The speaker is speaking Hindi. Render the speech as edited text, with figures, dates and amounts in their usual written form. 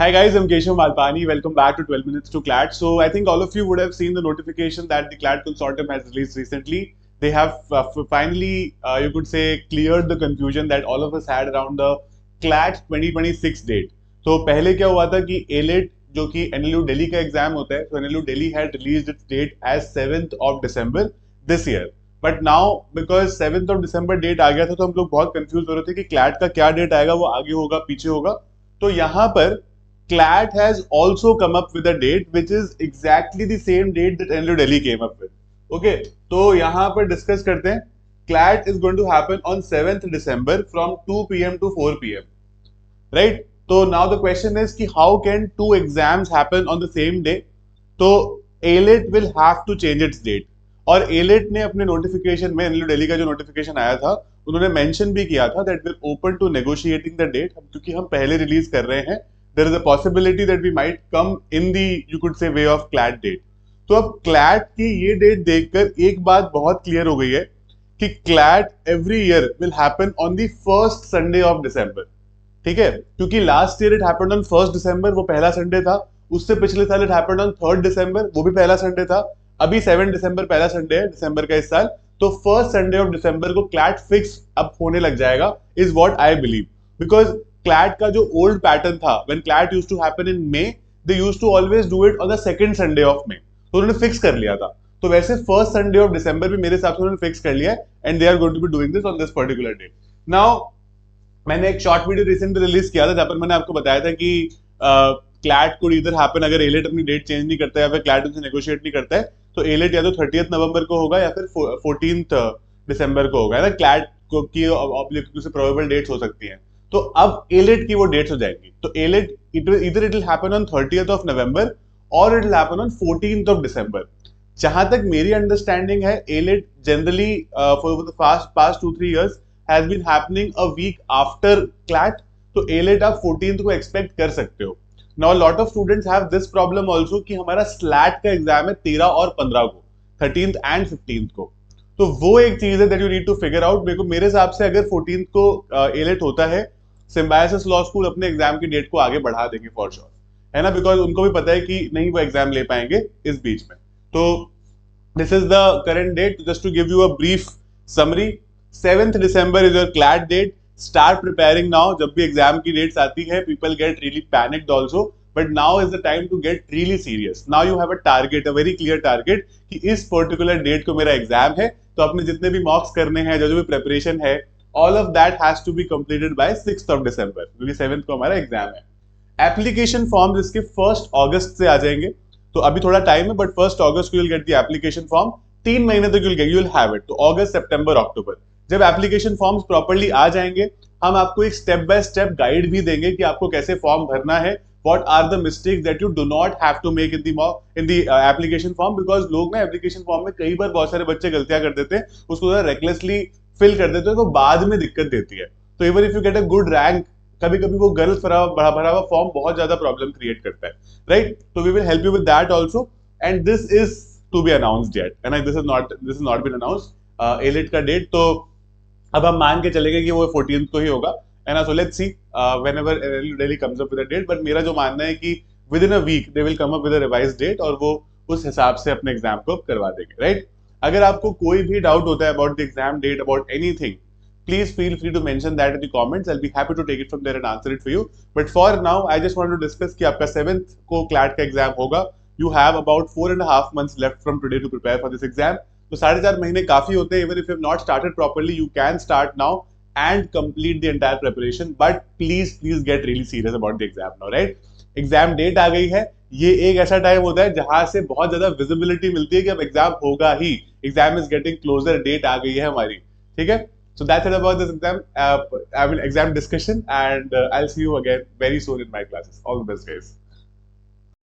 Hi guys, I'm Keshav Malpani. Welcome back to 12 Minutes to CLAT. So I think all of you would have seen the notification that the CLAT consortium has released recently. They have finally, you could say, cleared the confusion that all of us had around the CLAT 2026 date. तो पहले क्या हुआ था कि ALET जो कि NLU Delhi का एग्जाम होता है, तो NLU Delhi had released its date as 7th of December this year. But now because 7th of December date आ गया था तो हम लोग बहुत कंफ्यूज हो रहे थे कि क्लैट का क्या डेट आएगा, वो आगे होगा पीछे होगा. तो यहाँ पर CLAT has also come up with a date which is exactly the same date that NLU Delhi came up with. Okay, तो यहाँ पर डिस्कस करते हैं. CLAT is going to happen on 7th December from 2 p.m. to 4 p.m. Right? So now the question is कि how can two exams happen on the same day? तो ALET will have to change its date. और ALET ने अपने नोटिफिकेशन में, NLU Delhi का जो नोटिफिकेशन आया था, उन्होंने मेंशन भी किया था that will open to negotiating the date. क्योंकि हम पहले रिलीज कर रहे हैं, there is a possibility that we might come in the, you could say, way of CLAT date. तो अब CLAT की ये डेट देखकर एक बात बहुत क्लियर हो गई है कि CLAT every year will happen on the first Sunday of December. ठीक है, क्योंकि last year it happened on 1st December, वो पहला संडे था. उससे पिछले साल it happened on 3rd December, वो भी पहला संडे था. अभी 7 December पहला संडे है दिसंबर का इस साल. तो फर्स्ट संडे ऑफ दिसंबर को CLAT फिक्स अब होने लग जाएगा, is what I believe. Because CLAT का जो ओल्ड पैटर्न था, when CLAT used to happen in May, they used to always do it on the second Sunday of May. तो उन्होंने फिक्स कर लिया था. तो वैसे फर्स्ट संडे ऑफ दिसंबर भी मेरे हिसाब से उन्होंने फिक्स कर लिया है, and they are going to be doing this on this particular date. Now मैंने एक शॉर्ट वीडियो रिसेंटली रिलीज किया था जहां पर मैंने आपको बताया था कि CLAT could either happen अगर ALET अपनी डेट चेंज नहीं करता है या फिर CLAT उनसे नेगोशिएट नहीं करता है, तो ALET या तो 30th नवंबर को होगा या फिर 14th दिसंबर को होगा. है ना, CLAT की प्रोबेबल डेट्स हो सकती हैं. तो अब ALET की वो डेट्स हो जाएंगी. तो ALET इधर it will happen on 30th of November और it will happen on 14th of December. जहां तक मेरी अंडरस्टैंडिंग है, ALET generally for the past 2-3 years has been happening a week after CLAT. तो ALET आप 14th को एक्सपेक्ट कर सकते हो. Now lot of students have this problem also कि हमारा SLAT का एग्जाम है 13 और 15 को, 13th and 15th को. तो वो एक चीज है that you need to figure out. मेरे हिसाब से अगर 14th को ALET होता है, सिम्बायोसिस लॉ स्कूल अपने एग्जाम की डेट को आगे बढ़ा देंगे फॉर श्योर, है ना, बिकॉज उनको भी पता है कि नहीं वो एग्जाम ले पाएंगे इस बीच में. तो this is the current date. Just to give you a brief summary, 7th December is your CLAT date. Start preparing now. जब भी एग्जाम की डेट्स आती है, people get really panicked also, but now is the time to get really serious. Now you have a target, a very clear target कि इस पर्टिकुलर डेट को मेरा एग्जाम है. तो अपने जितने भी मॉक्स करने हैं, जो भी प्रिपरेशन है, all of that has to be completed by 6th of December, क्योंकि 7th को हमारा एग्जाम है. एप्लीकेशन फॉर्म इसके 1st August से आ जाएंगे, तो अभी थोड़ा टाइम है, बट 1st August को you'll get the application form. 3 महीने तक you'll have it. तो August, September, October जब एप्लीकेशन फॉर्म्स प्रॉपरली आ जाएंगे, हम आपको एक स्टेप बाय स्टेप गाइड भी देंगे कि आपको कैसे फॉर्म भरना है. What are the mistakes that you do not have to make in the application form, because लोग ना एप्लीकेशन फॉर्म में कई बार बहुत सारे बच्चे गलतियां कर देते हैं, उसको रेकलेसली फिल कर देते हैं, तो बाद में दिक्कत देती है. तो even if you get a good rank, कभी कभी वो गलत भरा हुआ फॉर्म बहुत ज्यादा प्रॉब्लम क्रिएट करता है, राइट. तो we will help you with that also, and this is to be announced yet, and this is not been announced ALET का डेट. तो अब हम मान के चलेंगे कि वो 14th को ही होगा, है ना. So let's see whenever NLU Delhi comes up with a date, but मेरा जो मानना है कि within a week they will come up with a revised date, और वो उस हिसाब से अपने एग्जाम को करवा देंगे, राइट. अगर आपको कोई भी डाउट होता है about the exam date, about anything, please feel free to mention that in the comments. I will be happy to take it from there and answer it for you. But for now I just want to discuss कि आपका 7th को CLAT का एग्जाम होगा. You have about 4.5 months left from today to prepare for this exam. तो 4.5 महीने काफी होते हैं. Even if you have not started properly, you can start now and complete the entire preparation, but please get really serious about the exam now, right. Exam date आ गई है, ये एक ऐसा टाइम होता है जहां से बहुत ज्यादा विजिबिलिटी मिलती है कि अब एग्जाम होगा ही. Exam is getting closer, date आ गई है हमारी, ठीक है. So that's it about this exam, I mean exam discussion, and I will see you again very soon in my classes. All the best guys.